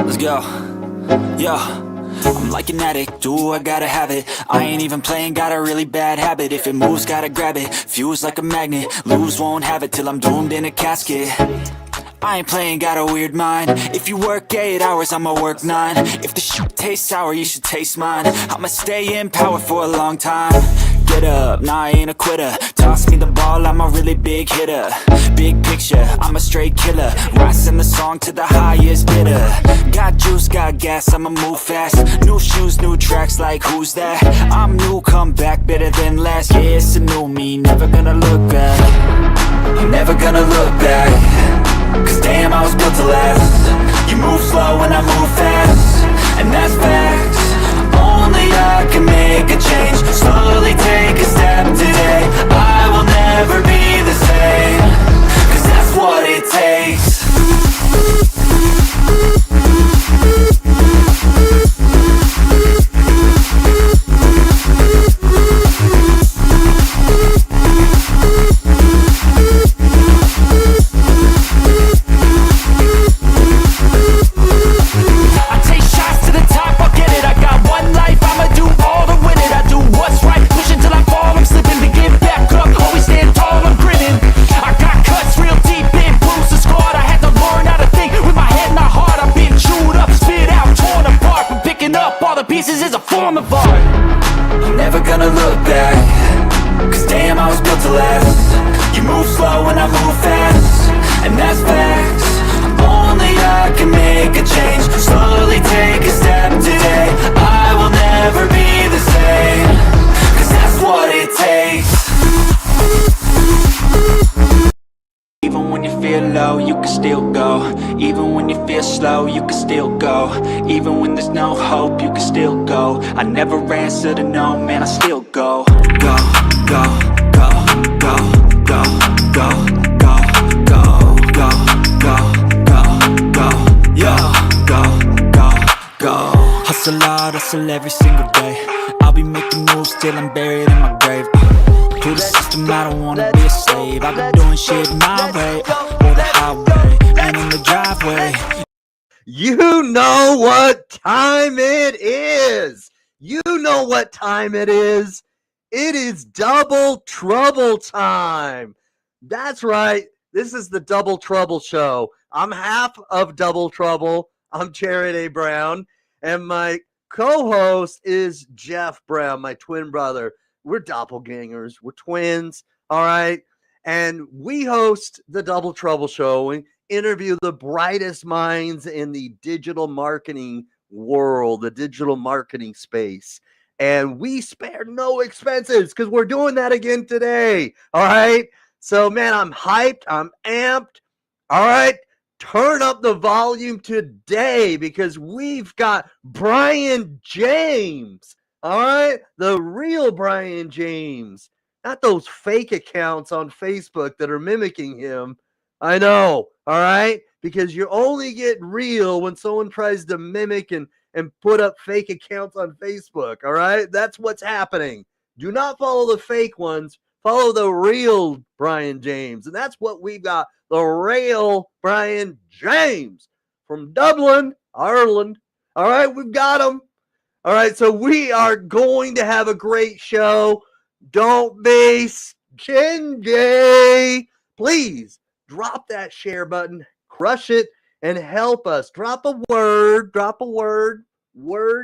Let's go. Yo, I'm like an addict, ooh, I gotta have it. I ain't even playing, got a really bad habit. If it moves, gotta grab it, fuse like a magnet. Lose, won't have it till I'm doomed in a casket. I ain't playing, got a weird mind. If you work 8 hours, I'ma work 9. If the shoot tastes sour, you should taste mine. I'ma stay in power for a long time. Get up, nah, I ain't a quitter. Toss me the ball, I'm a really big hitter. Big picture, I'm a straight killer. Rising the song to the highest bidder. Got juice, got gas, I'ma move fast. New shoes, new tracks, like who's that? I'm new, come back, better than last. Yeah, it's a new me, never gonna look back. I'm never gonna look back. Cause damn, I was built to last. You move slow and I move fast, and that's facts. Only I can make a change. Slowly take a step today. I will never be the same. Cause that's what it takes. Pieces is a form of art. I'm never gonna look back. Cause damn, I was built to last. You move slow and I move fast, and that's facts. Only I can make a change. Slowly take a step today. I will never be the same. Cause that's what it takes. Even when you feel low, you can still go. Even when you feel slow, you can still go. Even when there's no hope, you can still go. I never answer to no, man, I still go. Go, go, go, go, go, go, go, go, go, go, go, go, yo, go, go, go. Hustle hard, hustle every single day. I'll be making moves till I'm buried in my grave. To the system, I don't wanna be a slave. I've been doing shit my way, or the highway, and in the driveway. You know what time it is. You know what time it is. It is Double Trouble time. That's right. This is the Double Trouble Show. I'm half of Double Trouble. I'm Jared A. Brown, and my co-host is Jeff Brown, my twin brother. We're doppelgangers. We're twins, all right? And we host the Double Trouble Show and interview the brightest minds in the digital marketing world, the digital marketing space. And we spare no expenses because we're doing that again today, all right? So, man, I'm hyped. I'm amped, all right? Turn up the volume today because we've got Brian James. All right, the real Brian James, not those fake accounts on Facebook that are mimicking him. I know, all right, because you only get real when someone tries to mimic and put up fake accounts on Facebook, all right? That's what's happening. Do not follow the fake ones. Follow the real Brian James, and that's what we've got, the real Brian James from Dublin, Ireland. All right, we've got him. All right, so we are going to have a great show. Don't be stingy. Please drop that share button, crush it, and help us. Drop a word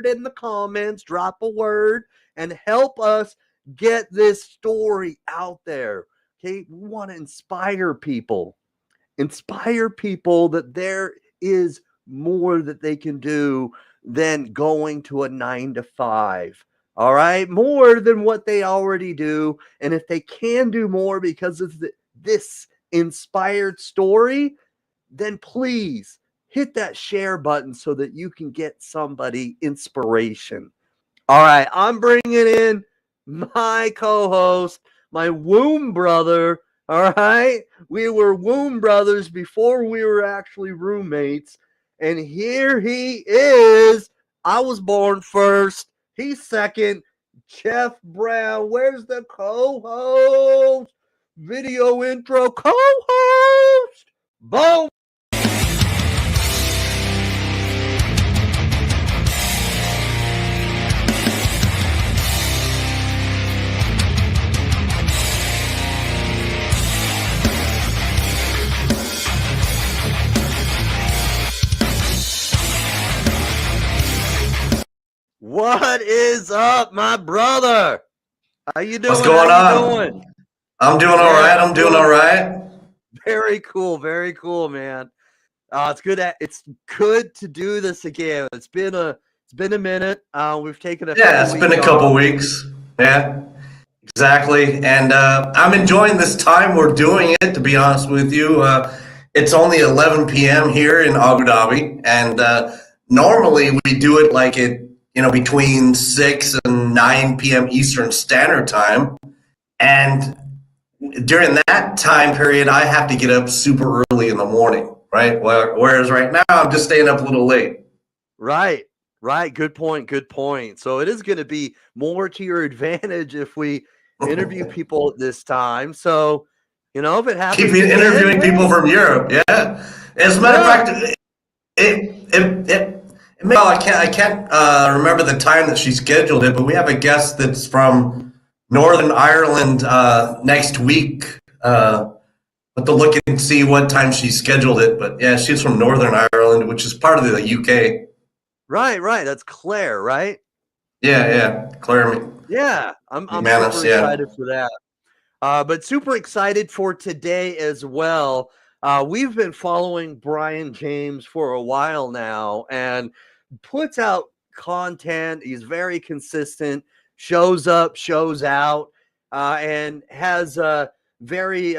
in the comments, drop a word, and help us get this story out there. Okay, we want to inspire people that there is more that they can do than going to a 9-to-5. All right, more than what they already do. And if they can do more because of this inspired story, then please hit that share button so that you can get somebody inspiration. All right, I'm bringing in my co-host, my womb brother. All right, we were womb brothers before we were actually roommates. And here he is. I was born first. He's second. Jeff Brown. Where's the co-host? Video intro co-host. Boom. What is up, my brother? How you doing? What's going How on? you doing? I'm doing all right. I'm doing all right. Very cool, man. It's good to do this again. It's been a minute. We've taken a Yeah, few it's been weeks a couple off. weeks. Yeah, exactly. And I'm enjoying this time we're doing it, to be honest with you. It's only 11 p.m. here in Abu Dhabi. And normally we do it like between 6 and 9 p.m. Eastern Standard Time. And during that time period, I have to get up super early in the morning, right? Whereas right now, I'm just staying up a little late. Right. Good point. So it is going to be more to your advantage if we interview people this time. So, if it Keep happens again, interviewing people from Europe. Yeah. As a matter of yeah. fact, well, I can't remember the time that she scheduled it, but we have a guest that's from Northern Ireland next week. But to look and see what time she scheduled it. But yeah, she's from Northern Ireland, which is part of the UK. Right. That's Claire, right? Yeah, Claire Yeah. I'm McManus, super yeah. excited for that. But super excited for today as well. We've been following Brian James for a while now and puts out content. He's very consistent, shows up, shows out, and has very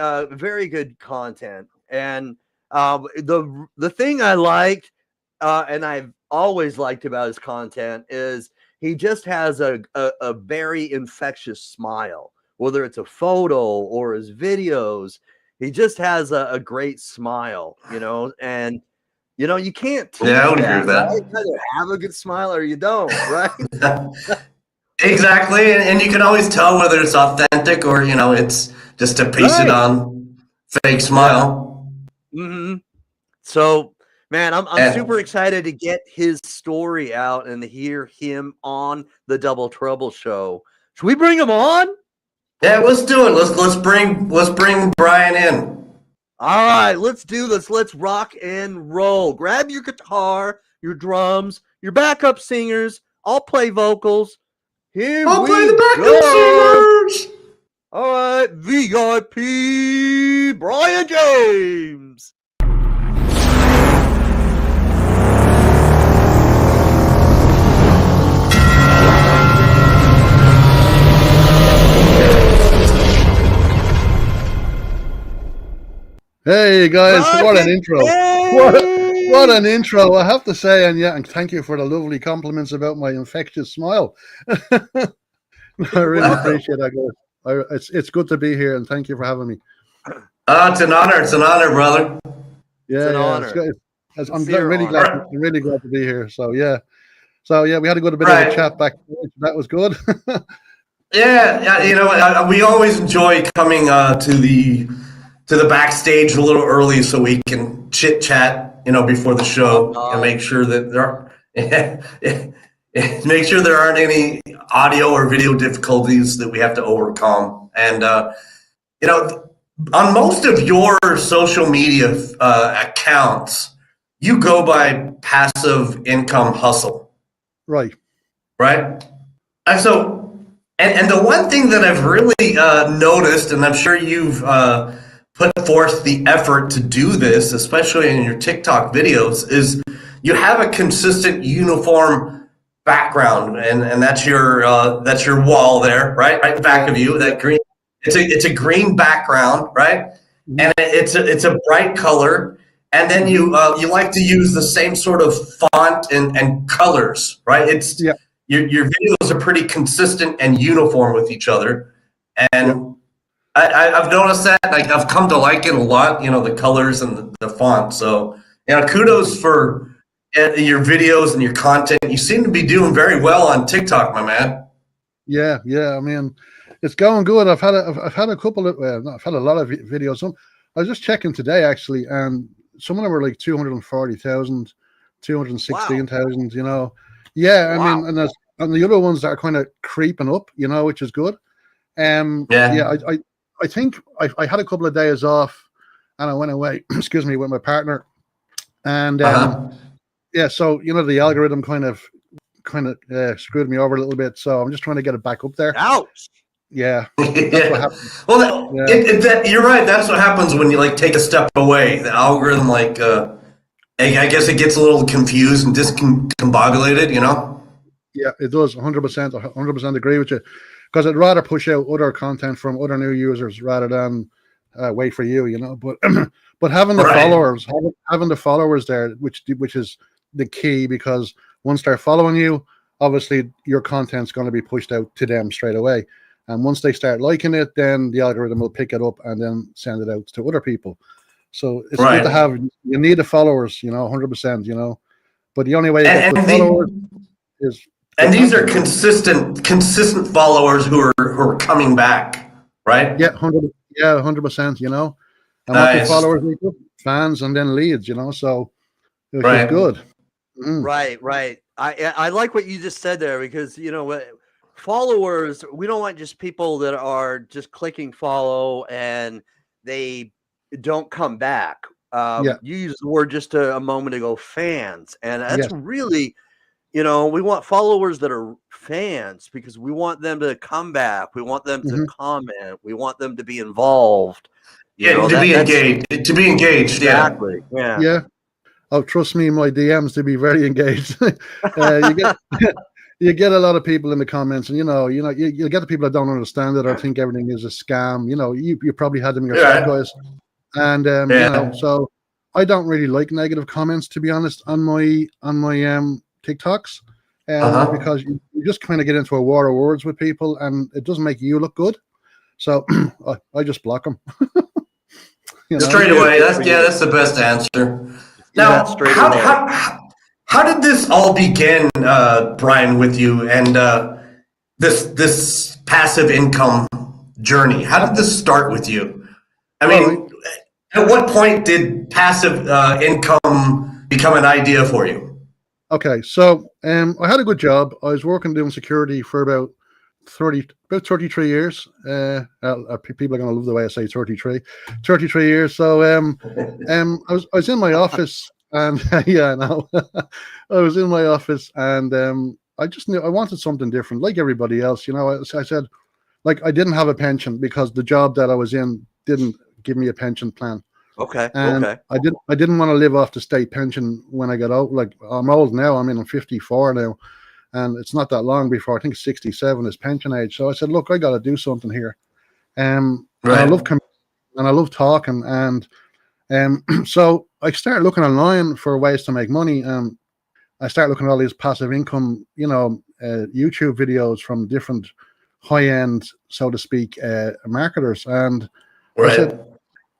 good content. And the thing I liked, and I've always liked about his content, is he just has a very infectious smile, whether it's a photo or his videos. He just has a great smile, and you can't Yeah, I teach would agree that, with right? that. You either have a good smile or you don't, right? Exactly, and you can always tell whether it's authentic or it's just a paste it Right. on fake Yeah. smile. Mm-hmm. So, man, I'm super And excited to get his story out and hear him on the Double Trouble show. Should we bring him on? yeah, let's do it. Let's bring Brian in. All right, let's do this. Let's rock and roll. Grab your guitar, your drums, your backup singers. I'll play vocals. Here I'll play the we backup go. singers. All right, VIP Brian James. Hey guys, what an intro. What an Hey! intro, I have to say, and thank you for the lovely compliments about my infectious smile. I You're really welcome. appreciate that, guys. It's good to be here, and thank you for having me. It's an honor. It's an honor, brother. Yeah, an yeah, honor. it's good. I'm Sincere really honor. glad. I'm really glad to be here. So yeah, we had a good bit of a Right. chat back. That was good. Yeah. We always enjoy coming to the backstage a little early so we can chit chat, before the show and make sure that make sure there aren't any audio or video difficulties that we have to overcome. And on most of your social media accounts, you go by passive income hustle, Right. right? And so, and the one thing that I've really noticed, and I'm sure you've put forth the effort to do this, especially in your TikTok videos, is you have a consistent, uniform background, and that's your wall there, right back of you, that green. It's a green background, right? And it's a bright color, and then you like to use the same sort of font and colors, right? It's Yeah. Your videos are pretty consistent and uniform with each other, and I've noticed that. Like, I've come to like it a lot. The colors and the font. So kudos for your videos and your content. You seem to be doing very well on TikTok, my man. Yeah. I mean, it's going good. I've had a couple of I've had a lot of videos. I was just checking today actually, and some of them were like 240,000, 216,000. Yeah. I mean, and the other ones that are kind of creeping up, which is good. Yeah. I think I had a couple of days off, and I went away. Excuse me, with my partner, and yeah. So the algorithm kind of kind of screwed me over a little bit. So I'm just trying to get it back up there. Ouch. Yeah, that's what happened. Well, you're right. That's what happens when you like take a step away. The algorithm, like, I guess it gets a little confused and discombobulated. Yeah, it does. 100% agree with you, because I'd rather push out other content from other new users rather than wait for you. But but having the followers, having the followers there, which is the key, because once they're following you, obviously your content's going to be pushed out to them straight away. And once they start liking it, then the algorithm will pick it up and then send it out to other people. So it's good to have. You need the followers, 100%. But the only way to get good followers is. And these are consistent followers who are coming back, right? Yeah, 100%. And what the followers need, fans and then leads. So which is good. Right. I like what you just said there, because followers, we don't want just people that are just clicking follow and they don't come back. You used the word just a moment ago, fans, and that's really, we want followers that are fans, because we want them to come back, we want them to comment, we want them to be involved. To be engaged. Exactly. Yeah. Oh, trust me, my DMs to be very engaged. You get a lot of people in the comments, and you get the people that don't understand it or think everything is a scam. You probably had them yourself, guys. And so I don't really like negative comments, to be honest, on my TikToks, because you just kind of get into a war of words with people, and it doesn't make you look good. So I just block them. Straight away. That's the best answer. Now, how did this all begin, Brian, with you and this passive income journey? How did this start with you? I mean, at what point did passive income become an idea for you? Okay, so I had a good job. I was working doing security for about 33 years. People are going to love the way I say 33 years. So I was in my office, and I was in my office, and I just knew I wanted something different, like everybody else. I said, like, I didn't have a pension because the job that I was in didn't give me a pension plan. Okay. I didn't want to live off the state pension when I got out. Like, I'm old now. I'm 54 now. And it's not that long before, I think 67 is pension age. So I said, look, I got to do something here. And I love and I love talking. And so I started looking online for ways to make money. I started looking at all these passive income, YouTube videos from different high-end, so to speak, marketers. And I said,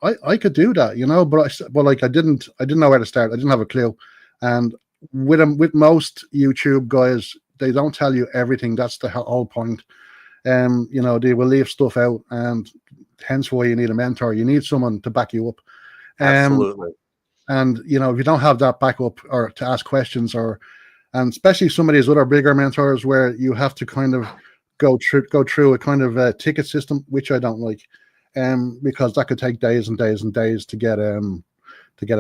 I could do that, but I didn't know where to start. I didn't have a clue. And with most YouTube guys, they don't tell you everything. That's the whole point. They will leave stuff out, and hence why you need a mentor. You need someone to back you up. Absolutely. And if you don't have that backup or to ask questions, and especially some of these other bigger mentors where you have to kind of go through a kind of a ticket system, which I don't like, because that could take days and days and days to get an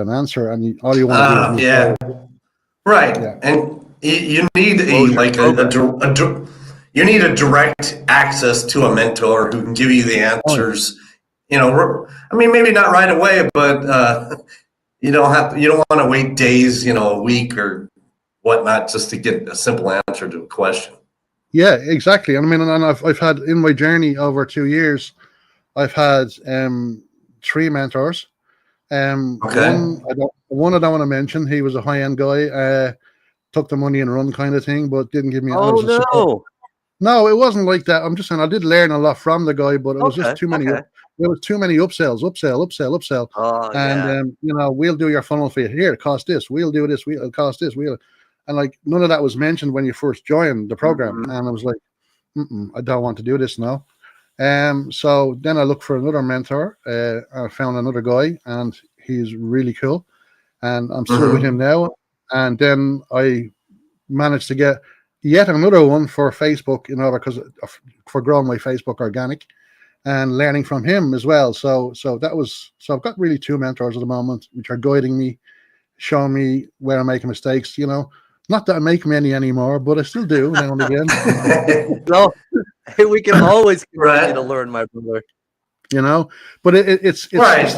answer, and all you want to do is right. Yeah. And you need you need a direct access to a mentor who can give you the answers. Maybe not right away, but you don't want to wait days, a week or whatnot, just to get a simple answer to a question. Yeah, exactly. And I've had, in my journey over 2 years, I've had 3 mentors. One I don't want to mention. He was a high-end guy. Took the money and run kind of thing, but didn't give me. No, it wasn't like that. I'm just saying I did learn a lot from the guy, but it was just too many. There was too many upsells. And we'll do your funnel for you. Here, it costs this. We'll do this. It'll cost this. And like none of that was mentioned when you first joined the program. And I was like, I don't want to do this now. So then I looked for another mentor. I found another guy, and he's really cool, and I'm still with him now. And then I managed to get yet another one for Facebook, because for growing my Facebook organic, and learning from him as well. So I've got really 2 mentors at the moment, which are guiding me, showing me where I'm making mistakes. Not that I make many anymore, but I still do now and again. No, we can always continue Right. to learn, my brother. You know, but it's Right.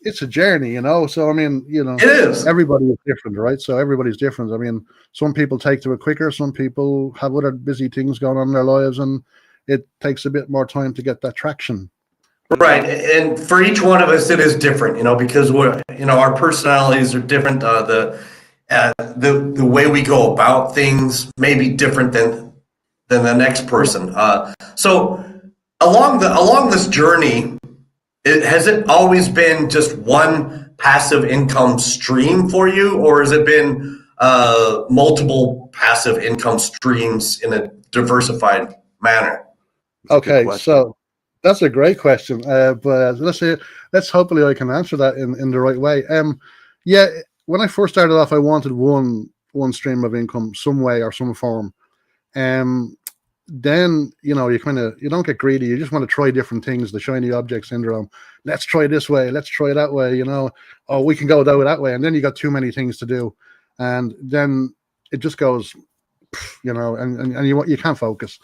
it's a journey, you know. So I mean, you know, It is. everybody is different, right? So everybody's different. I mean, some people take to it quicker, some people have other busy things going on in their lives, and it takes a bit more time to get that traction. Right, and for each one of us, it is different, you know, because we're, you know, our personalities are different. The way we go about things may be different than the next person. So along this journey, has it always been just one passive income stream for you, or has it been multiple passive income streams in a diversified manner? Okay, so that's a great question. But let's hopefully I can answer that in the right way. Yeah, when I first started off, I wanted one stream of income, some way or some form. Then you know you don't get greedy. You just want to try different things. The shiny object syndrome. Let's try this way. Let's try that way. You know, oh, we can go that way. And then you got too many things to do, and then it just goes, you know, and you can't focus.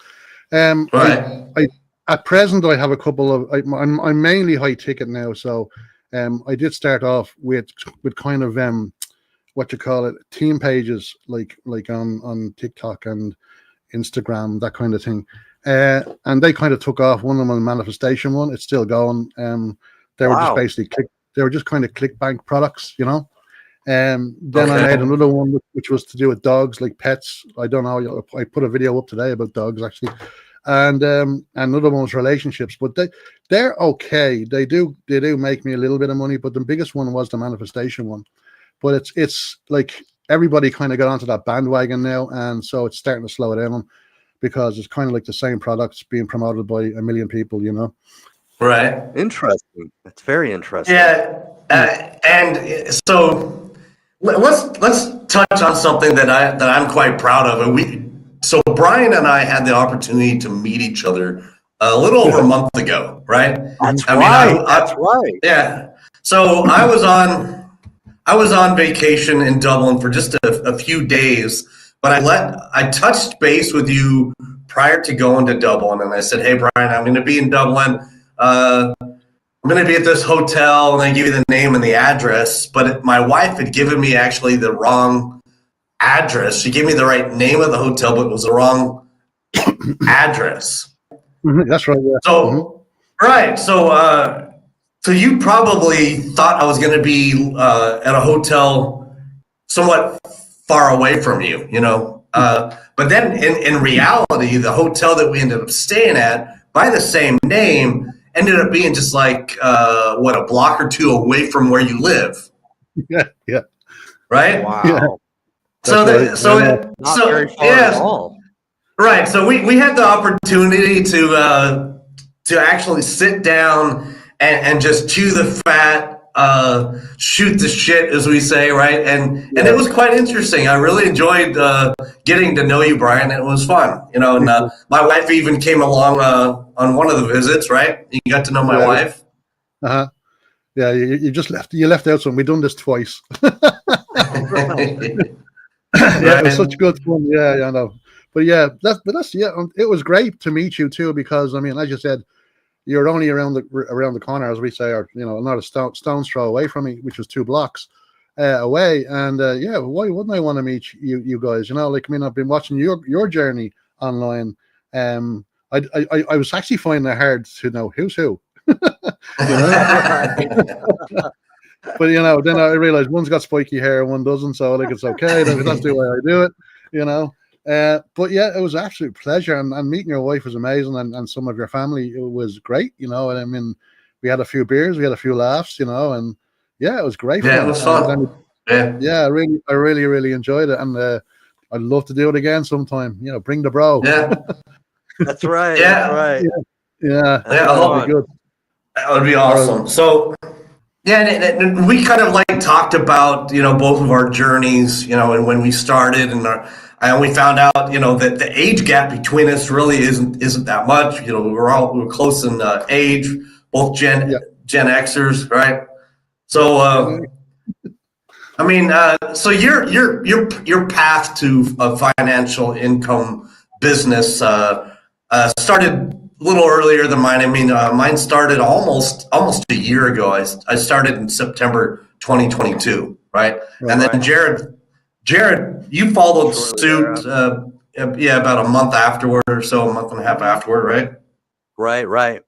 Right. At present, I have a couple of. I'm mainly high ticket now, so I did start off with kind of what you call it, team pages like on TikTok and Instagram, that kind of thing, and they kind of took off. One of them, a manifestation one, it's still going. They were just basically they were just kind of ClickBank products, you know. Then I made another one which was to do with dogs, like pets. I don't know. I put a video up today about dogs actually, and another one was relationships. But they're okay. They do make me a little bit of money. But the biggest one was the manifestation one. But it's like everybody kind of got onto that bandwagon now, and so it's starting to slow down because it's kind of like the same products being promoted by a million people, you know. Right. Interesting. That's very interesting. Yeah, and so let's touch on something that I'm quite proud of. And so Brian and I had the opportunity to meet each other a little over a month ago, right? That's right. That's right. Yeah. So I was on vacation in Dublin for just a few days, but I touched base with you prior to going to Dublin, and I said, "Hey, Brian, I'm going to be in Dublin. I'm going to be at this hotel," and I give you the name and the address. But my wife had given me actually the wrong address. She gave me the right name of the hotel, but it was the wrong address. That's right. Yeah. So, right. So you probably thought I was going to be at a hotel somewhat far away from you, you know. But then in reality, the hotel that we ended up staying at by the same name ended up being just like, a block or two away from where you live. Yeah. Yeah. Right? Wow. Yeah. Not very far at all. Right. So we had the opportunity to actually sit down and just chew the fat, shoot the shit, as we say, right? And it was quite interesting. I really enjoyed getting to know you, Brian. It was fun, you know. And my wife even came along on one of the visits, right? You got to know my wife. Yeah, you just left out some. We've done this twice. Yeah, it was such good fun. Yeah, I know. But that's it was great to meet you too, because I mean, as you said, you're only around the corner, as we say, or you know, another stone's throw away from me, which was 2 blocks away. And why wouldn't I want to meet you guys? You know, like, I mean, I've been watching your journey online. I was actually finding it hard to know who's who. You know? But you know, then I realized one's got spiky hair and one doesn't, so like it's okay. That's the way I do it, you know. But yeah, it was an absolute pleasure, and meeting your wife was amazing, and some of your family, it was great, you know. And I mean, we had a few beers, we had a few laughs, you know, and yeah, it was great. Yeah, it was fun. I really enjoyed it, and I'd love to do it again sometime. You know, bring the bro. Yeah, that's right. Yeah, that's right. Yeah, that'd be good. That would be awesome. So. Yeah, and we kind of like talked about, you know, both of our journeys, you know, and when we started, and we found out, you know, that the age gap between us really isn't that much. You know, we're close in age, both Gen Xers, right? So I mean, so your path to a financial income business started a little earlier than mine. I mean, mine started almost a year ago. I started in September 2022, right? And then Jared, you followed suit. Yeah, about a month afterward or so, a month and a half afterward, right? Right.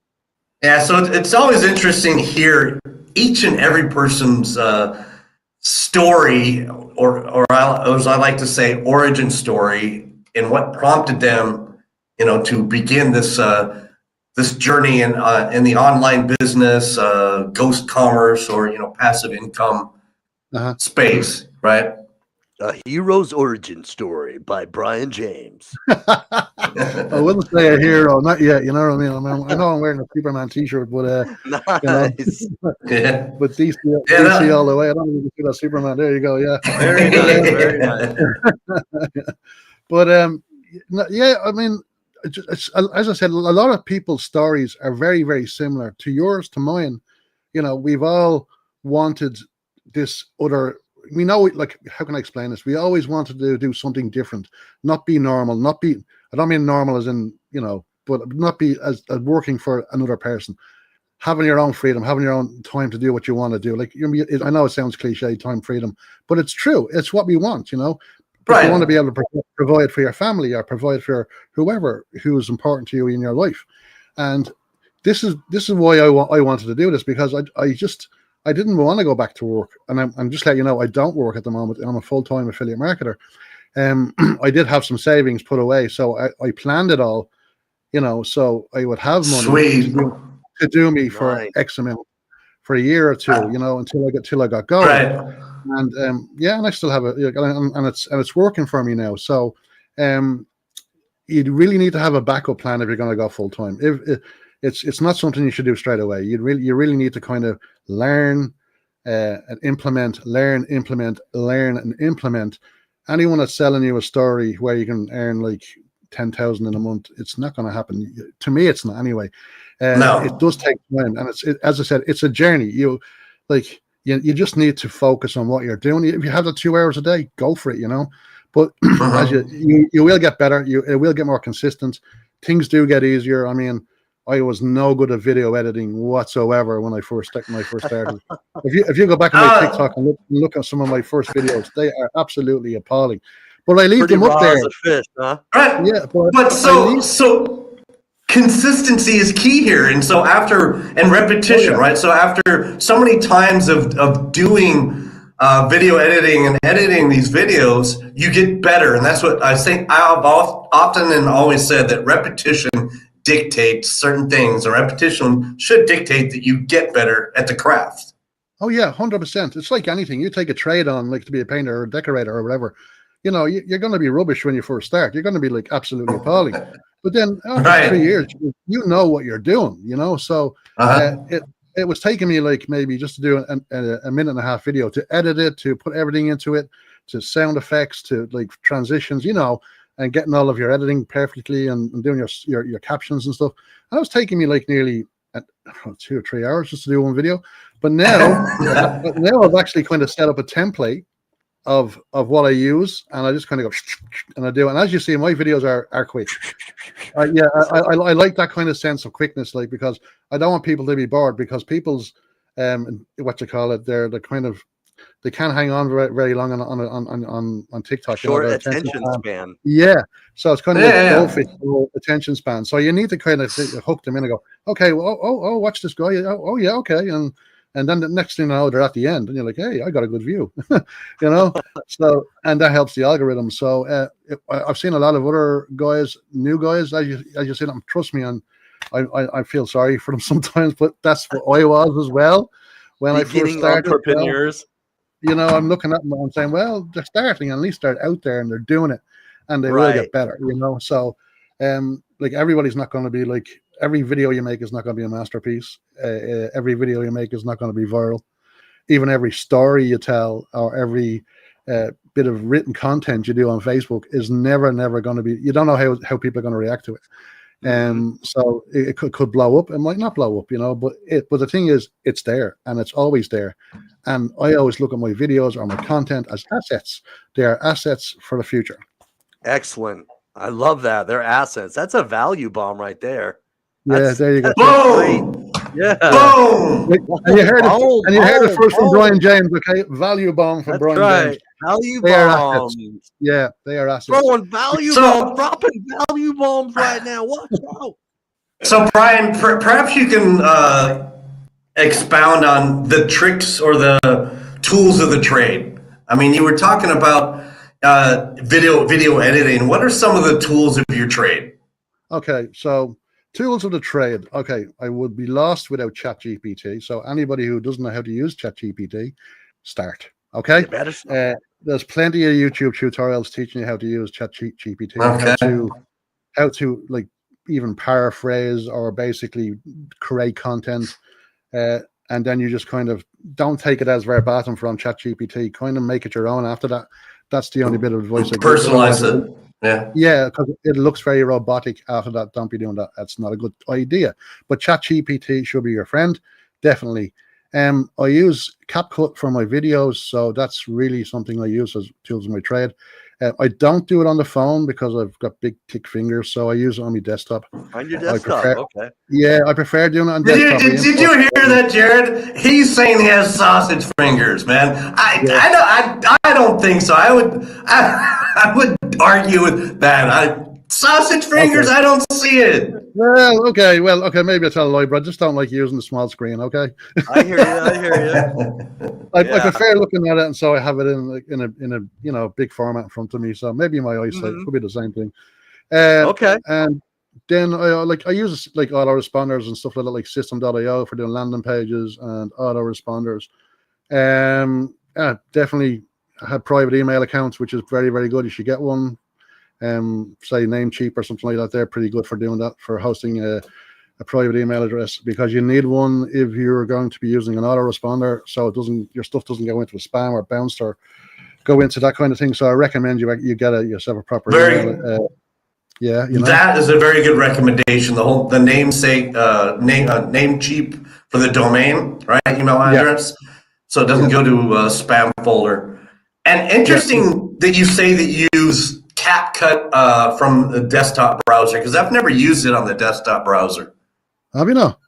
Yeah, so it's always interesting to hear each and every person's story, or as I like to say, origin story, and what prompted them, to begin this journey in the online business, ghost commerce, or passive income space, right? A Hero's Origin Story by Brian James. I wouldn't say a hero, not yet. You know what I mean? I know I'm wearing a Superman T-shirt, but Nice. Yeah. but DC Yeah, all the way. I don't even see that Superman. There you go. Yeah. Very nice. Very nice. But yeah, I mean, it's, as I said, a lot of people's stories are very, very similar to yours, to mine. We've all wanted this other. We know, like, how can I explain this? We always wanted to do something different, not be normal, not be. I don't mean normal as in, but not be as working for another person. Having your own freedom, having your own time to do what you want to do. Like, I know it sounds cliche, time freedom, but it's true. It's what we want, But you want to be able to provide for your family or provide for whoever who is important to you in your life. And this is why I wanted to do this, because I didn't want to go back to work. And I'm just letting you know, I don't work at the moment. I'm a full-time affiliate marketer. I did have some savings put away, so I planned it all, so I would have money to do me for X amount for a year or two, until I got going. Right. And and I still have it, and it's working for me now. So you really need to have a backup plan if you're going to go full time. If it's not something you should do straight away. You really need to kind of learn and implement, learn, implement, learn and implement. Anyone that's selling you a story where you can earn like 10,000 in a month, it's not going to happen. To me, it's not anyway. No. It does take time, and as I said, it's a journey. You just need to focus on what you're doing. If you have the 2 hours a day, go for it. But as you will get better. It will get more consistent. Things do get easier. I mean, I was no good at video editing whatsoever when I first started. If you go back on my TikTok and look at some of my first videos, they are absolutely appalling. But I leave them up there. As a fish, huh? Right. Yeah, but so consistency is key here, and so repetition, right? So after so many times of doing video editing and editing these videos, you get better, and that's what I think. I've often and always said that repetition dictates certain things, or repetition should dictate that you get better at the craft. Oh yeah, 100%. It's like anything. You take a trade on, like, to be a painter or a decorator or whatever. You're going to be rubbish when you first start. You're going to be like absolutely appalling. But then after 3 years, you know what you're doing. So it was taking me like maybe just to do a minute and a half video, to edit it, to put everything into it, to sound effects, to like transitions, and getting all of your editing perfectly and doing your captions and stuff. And it was taking me like nearly 2 or 3 hours just to do one video. But now, I've actually kind of set up a template of what I use, and I just kind of go and I do it. And as you see, my videos are quick. I like that kind of sense of quickness, like, because I don't want people to be bored, because people's they're the kind of, they can't hang on very, very long on TikTok. Short attention span. Yeah, so it's kind of like goldfish attention span. So you need to kind of hook them in and go, okay, well, oh, watch this guy. Oh yeah, okay, and then the next thing you know, they're at the end, and you're like, hey, I got a good view, So, and that helps the algorithm. So I've seen a lot of other guys, new guys, as you said, trust me, and I feel sorry for them sometimes, but that's what I was as well when I first started. Entrepreneurs. I'm looking at them and I'm saying, well, they're starting, at least they're out there and they're doing it, and they will get better, So, like, everybody's not going to be like, every video you make is not going to be a masterpiece. Every video you make is not going to be viral. Even every story you tell, or every bit of written content you do on Facebook is never going to be. You don't know how people are going to react to it. So it could blow up. It might not blow up, but the thing is, it's there and it's always there. And I always look at my videos or my content as assets. They are assets for the future. Excellent. I love that. They're assets. That's a value bomb right there. Yeah, there you go. Boom! Yeah. Boom! And you heard it first from Brian James, okay? Value bomb from Brian James. Value They are bombs. assets. Yeah, they are assets. Throwing value bombs, dropping value bombs right now. Watch out. So, Brian, perhaps you can expound on the tricks or the tools of the trade. I mean, you were talking about video editing. What are some of the tools of your trade? Okay, so tools of the trade. Okay, I would be lost without ChatGPT. So anybody who doesn't know how to use ChatGPT, start. Okay, there's plenty of YouTube tutorials teaching you how to use ChatGPT, how to like even paraphrase or basically create content, and then you just kind of don't take it as verbatim from ChatGPT. Kind of make it your own after that. That's the only bit of advice. Personalize it. Yeah, because it looks very robotic after that. Don't be doing that. That's not a good idea. But ChatGPT should be your friend, definitely. I use CapCut for my videos, so that's really something I use as tools in my trade. I don't do it on the phone because I've got big, thick fingers, so I use it on my desktop. On your desktop, okay. Yeah, I prefer doing it on desktop. Did you hear that, Jared? He's saying he has sausage fingers, man. I don't think so. I would argue with that. Sausage fingers, okay. I don't see it. Well, okay, maybe I tell a lie, but I just don't like using the small screen, okay? I hear you. I prefer looking at it, and so I have it in a big format in front of me, so maybe my eyesight could be the same thing. Okay. And then I use like autoresponders and stuff like that, like system.io for doing landing pages and autoresponders. Definitely have private email accounts, which is very, very good. You should get one. Say Namecheap or something like that. They're pretty good for doing that, for hosting a private email address, because you need one if you're going to be using an autoresponder, so your stuff doesn't go into a spam or bounced or go into that kind of thing. So I recommend you get yourself a proper email. That is a very good recommendation. The namesake Namecheap for the domain, right? Email address, so it doesn't go to a spam folder. And interesting that you say that you use CapCut from the desktop browser, because I've never used it on the desktop browser. Have you not?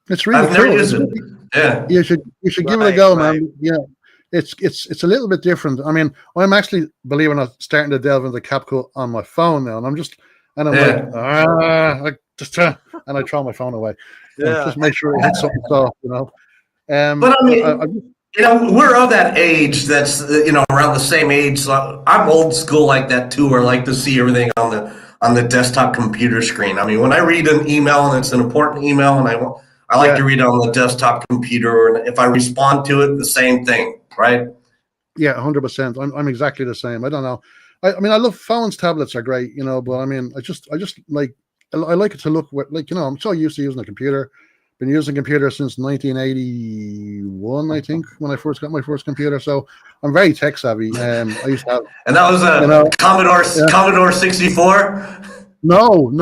It's really I've never used it. Yeah, you should give it a go, man. Yeah, it's a little bit different. I mean, I'm actually, believe it or not, starting to delve into CapCut on my phone now, and I'm like, and I throw my phone away. Just make sure it hits something soft, But I mean, we're of that age that's, around the same age. So I'm old school like that too, where I like to see everything on the desktop computer screen. I mean, when I read an email and it's an important email, and I like to read it on the desktop computer, and if I respond to it, the same thing, right? Yeah, 100%. I'm exactly the same. I don't know. I mean, I love phones, tablets are great, but I mean, I just like, I like it to look like, I'm so used to using a computer. Been using a computer since 1981, I think, when I first got my first computer. So I'm very tech savvy. I used to have, and that was a Commodore 64. No,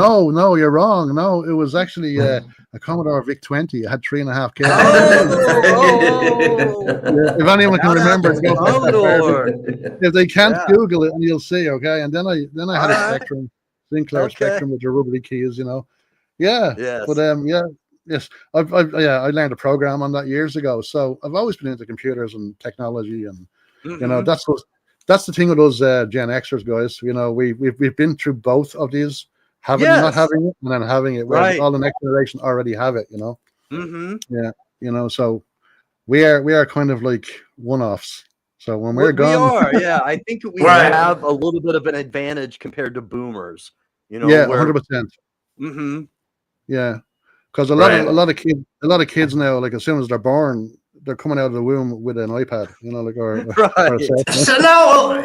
you're wrong. No, it was actually a Commodore VIC-20. It had 3.5 kilobytes. If anyone can remember, if they can't Google it, and you'll see. Okay, and then I had a Spectrum, Sinclair Spectrum with your rubbly keys. Yes, I learned a program on that years ago. So I've always been into computers and technology, and that's the thing with us Gen Xers, guys. We've been through both of these, not having it, and then having it. Whereas all the next generation already have it. So we are kind of like one-offs. So when we're gone, we are. I think we have a little bit of an advantage compared to boomers. 100%. Yeah. Because a lot of kids now, like as soon as they're born, they're coming out of the womb with an iPad, So now,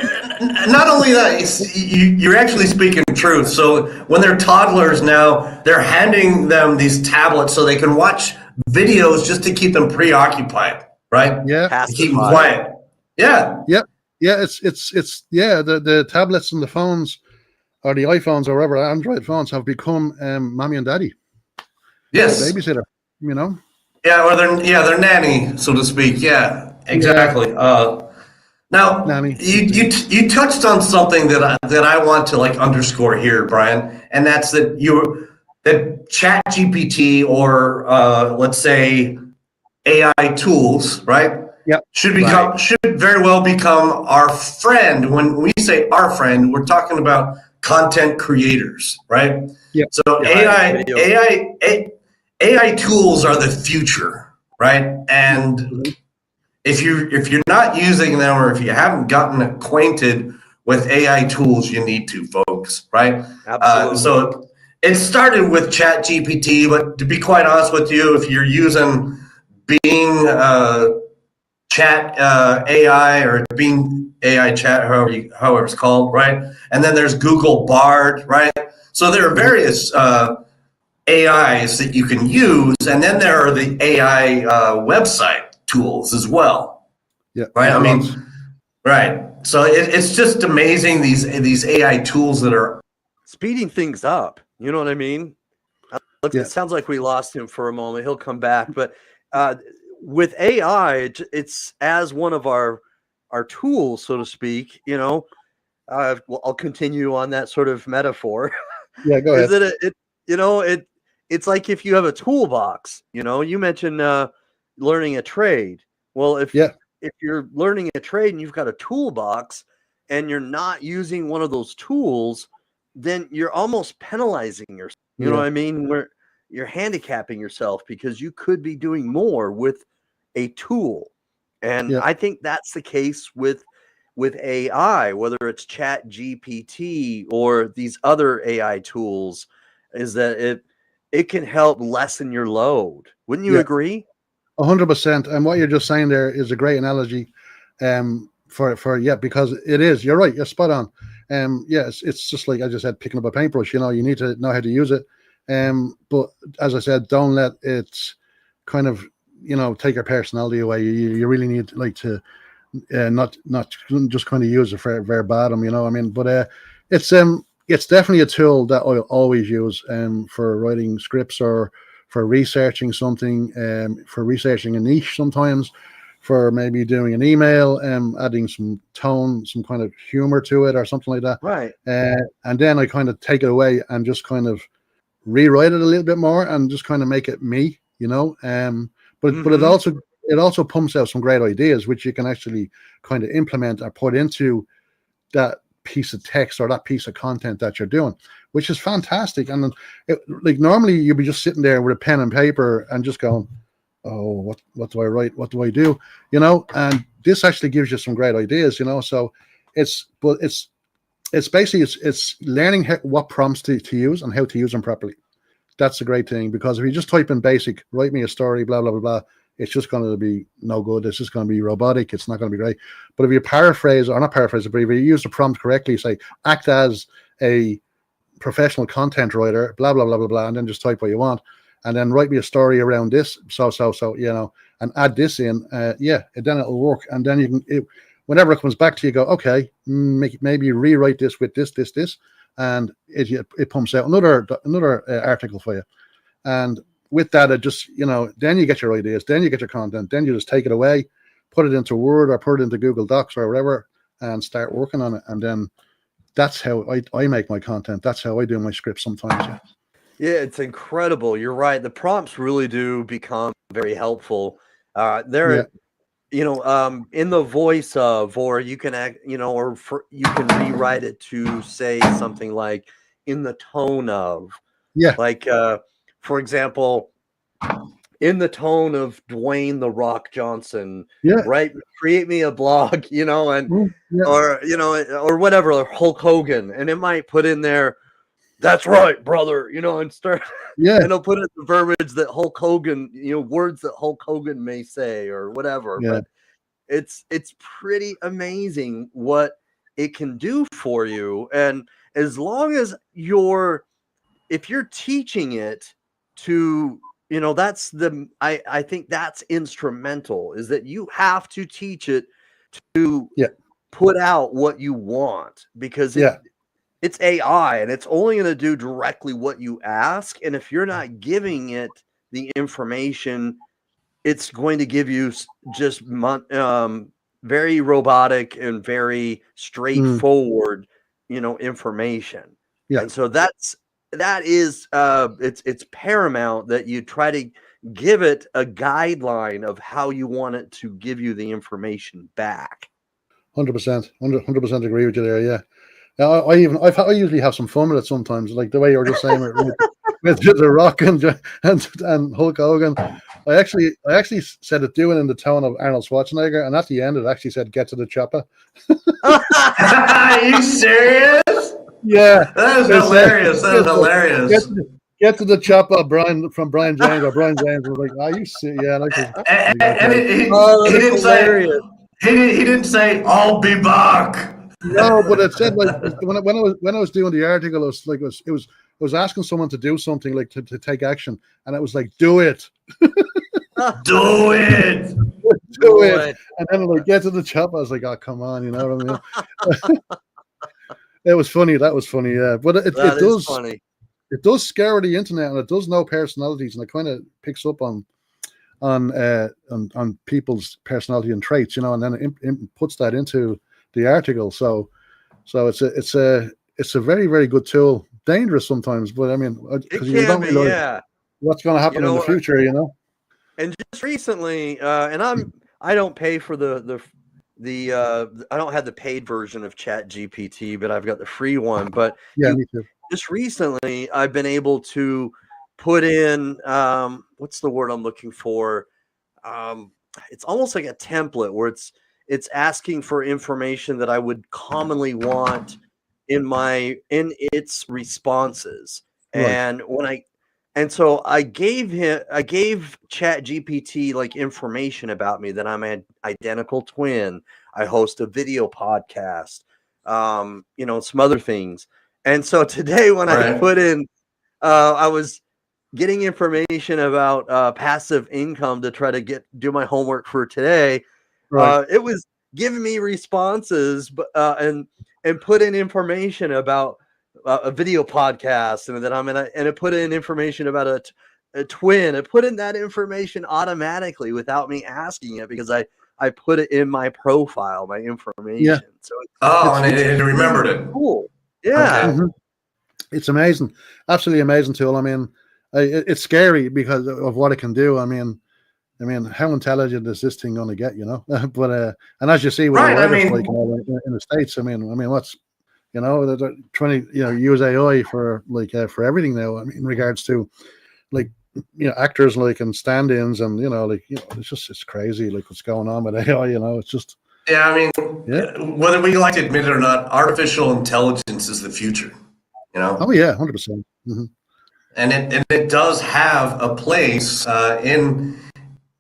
not only that, you're actually speaking truth. So when they're toddlers now, they're handing them these tablets so they can watch videos just to keep them preoccupied, right? Yeah, to keep them quiet. Yeah. Yeah. It's the tablets and the phones or the iPhones or whatever Android phones have become mommy and daddy, Yes. babysitter. You know. Yeah, or their nanny, so to speak. Yeah, Yeah. exactly. Now Nanny. you touched on something that I want to like underscore here, Brian, and that's that Chat GPT or let's say AI tools, right? Yeah. Right. Should very well become our friend. When we say our friend, we're talking about content creators, right? Yeah. So Yeah. Right. Video. AI tools are the future, right? And Mhm. if you're not using them or if you haven't gotten acquainted with AI tools, you need to, folks, right? Absolutely. So it started with Chat GPT, but to be quite honest with you, if you're using Bing Chat AI or Bing AI Chat, however it's called, right? And then there's Google Bard, right? So there are Mhm. various AIs that you can use, and then there are the AI website tools as well, Yeah. right? Yeah. I Lots. mean, right. So it's just amazing these AI tools that are. Speeding things up. You know what I mean? Yeah. It sounds like we lost him for a moment. He'll come back, but uh, with AI, it's as one of our tools, so to speak. You know, well, I'll continue on that sort of metaphor. Yeah. Go Is ahead. that it? You know, it's like if you have a toolbox. You know, you mentioned learning a trade. Well, Yeah. if you're learning a trade and you've got a toolbox and you're not using one of those tools, then you're almost penalizing yourself. You know Yeah. what I mean? Where you're handicapping yourself because you could be doing more with a tool. And Yeah. I think that's the case with AI, whether it's Chat GPT or these other AI tools, is that it can help lessen your load. Wouldn't you Yeah. agree? 100%. And what you're just saying there is a great analogy, for yeah, because it is. You're right. You're spot on. Yeah, it's just like I just said, picking up a paintbrush. You know, you need to know how to use it. But as I said, don't let it kind of take your personality away. You really need like to not just kind of use it for verbatim. You know, I mean, but it's definitely a tool that I always use for writing scripts or for researching something, for researching a niche sometimes, for maybe doing an email, adding some tone, some kind of humor to it or something like that. Right. And then I kind of take it away and just kind of rewrite it a little bit more and just kind of make it me, you know. But Mm-hmm. it also pumps out some great ideas which you can actually kind of implement or put into that piece of text or that piece of content that you're doing, which is fantastic. And like normally you'd be just sitting there with a pen and paper and just going, oh, what do I write? What do I do? You know, and this actually gives you some great ideas, you know. So it's basically it's learning what prompts to use and how to use them properly. That's a great thing, because if you just type in basic, write me a story, blah blah blah blah, it's just going to be no good. It's just going to be robotic. It's not going to be great. But if you paraphrase, or not paraphrase, but if you use the prompt correctly, say act as a professional content writer, blah blah blah blah blah, and then just type what you want, and then write me a story around this, so you know, and add this in, yeah, then it'll work, and then you can, whenever it comes back to you, go, okay, maybe rewrite this with this, and it pumps out another article for you, and with that, it just, you know, then you get your ideas, then you get your content, then you just take it away, put it into Word or put it into Google Docs or whatever, and start working on it, and then that's how I make my content. That's how I do my scripts sometimes. Yeah. Yeah, it's incredible. You're right. The prompts really do become very helpful. Yeah. They're, in the voice of, or you can act, you can rewrite it to say something like in the tone of, Yeah. like, for example, in the tone of Dwayne the Rock Johnson, Yeah. right? Create me a blog, and Yeah. or whatever, or Hulk Hogan, and it might put in there, "That's right, brother," and start, Yeah. and they'll put in the verbiage that Hulk Hogan, words that Hulk Hogan may say or whatever. Yeah. But it's pretty amazing what it can do for you, and as long as if you're teaching it to, I think that's instrumental, is that you have to teach it to Yeah. put out what you want, because Yeah. it's AI, and it's only going to do directly what you ask. And if you're not giving it the information, it's going to give you just very robotic and very straightforward, information. Yeah. And so that is it's paramount that you try to give it a guideline of how you want it to give you the information back. 100%, 100% agree with you there. Yeah. I usually have some fun with it sometimes, like the way you were just saying with The Rock and Hulk Hogan. I actually said it doing in the tone of Arnold Schwarzenegger, and at the end it actually said "Get to the chopper." Are you serious? Yeah, that is hilarious. That is hilarious. Get to the chopper, Brian James, or Brian James was like, "Are you serious?" Yeah, and he didn't say. He didn't say, "I'll be back." No, but it said like when I was doing the article, it was asking someone to do something, like to take action, and it was like, do it. Do it. Do it. And then like, get to the chopper. I was like, oh, come on, you know what I mean? It was funny. That was funny, yeah. But it does funny. It does scare the internet, and it does know personalities, and it kind of picks up on people's personality and traits, you know, and then it puts that into the article. So it's a very, very good tool. Dangerous sometimes, but I mean, because you don't really know what's going to happen in the future, you know. And just recently, and I don't pay for the I don't have the paid version of Chat GPT, but I've got the free one. But yeah, me too. Just recently, I've been able to put in what's the word I'm looking for? It's almost like a template where it's asking for information that I would commonly want in its responses. Right. And so I gave Chat GPT like information about me, that I'm an identical twin. I host a video podcast, some other things. And so today when I put in, I was getting information about passive income to try to do my homework for today. Right. It was giving me responses, but and put in information about a video podcast, and that and it put in information about a twin. It put in that information automatically without me asking it, because I put it in my profile, my information. Yeah. So and it remembered it. Cool. Yeah. Okay. Mm-hmm. It's amazing. Absolutely amazing tool. I mean, it's scary because of what it can do. I mean, how intelligent is this thing going to get, you know? But and as you see with the writers, like in the States, I mean, what's, you know, they're trying to, use AI for for everything now. I mean, in regards to actors and stand-ins, and it's crazy what's going on with AI. It's just whether we like to admit it or not, artificial intelligence is the future. Oh yeah, 100%. Mm-hmm. And it does have a place in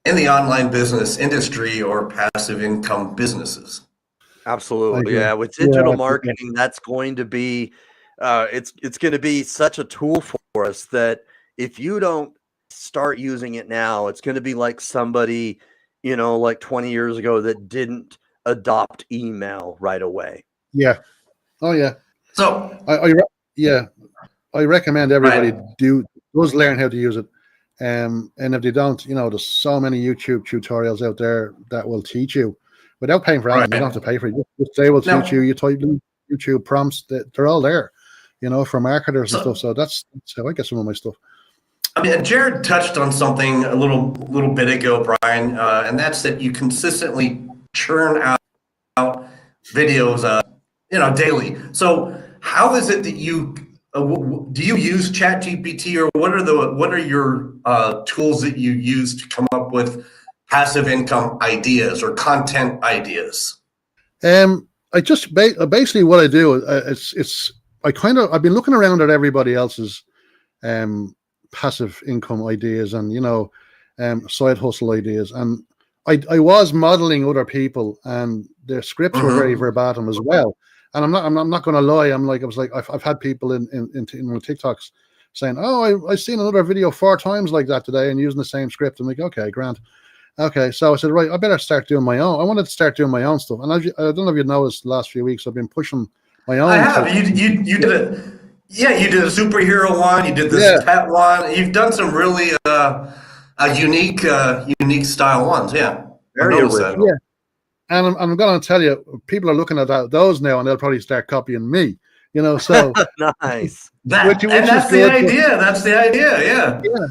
the online business industry or passive income businesses. Absolutely, yeah. With digital marketing, that's going to be it's going to be such a tool for us that if you don't start using it now, it's going to be like somebody, like 20 years ago that didn't adopt email right away. Yeah. Oh yeah. So I recommend everybody does learn how to use it. And if they don't, there's so many YouTube tutorials out there that will teach you without paying for anything. You don't have to pay for it. They will teach you. You type in YouTube prompts, they're all there, for marketers and stuff. So that's how I get some of my stuff. I mean, Jared touched on something a little bit ago, Brian, and that's that you consistently churn out videos, daily. So how is it that you do you use ChatGPT, or what are your tools that you use to come up with passive income ideas or content ideas? I just basically what I do I've been looking around at everybody else's passive income ideas and side hustle ideas, and I was modeling other people, and their scripts were very verbatim as well. And I'm not going to lie. I've had people in my TikToks saying, "Oh, I've seen another video 4 times like that today and using the same script." I'm like, "Okay, grand." Okay, so I said, right, I better start doing my own. I wanted to start doing my own stuff. And I don't know if you noticed, the last few weeks I've been pushing my own. I have. You did a you did a superhero one. You did this Yeah, pet one. You've done some really unique style ones. Yeah, I've Very noticed that. original. yeah. And I'm going to tell you, people are looking at those now, and they'll probably start copying me. So Nice. which is That's the good. idea. That's the idea. Yeah. Yeah.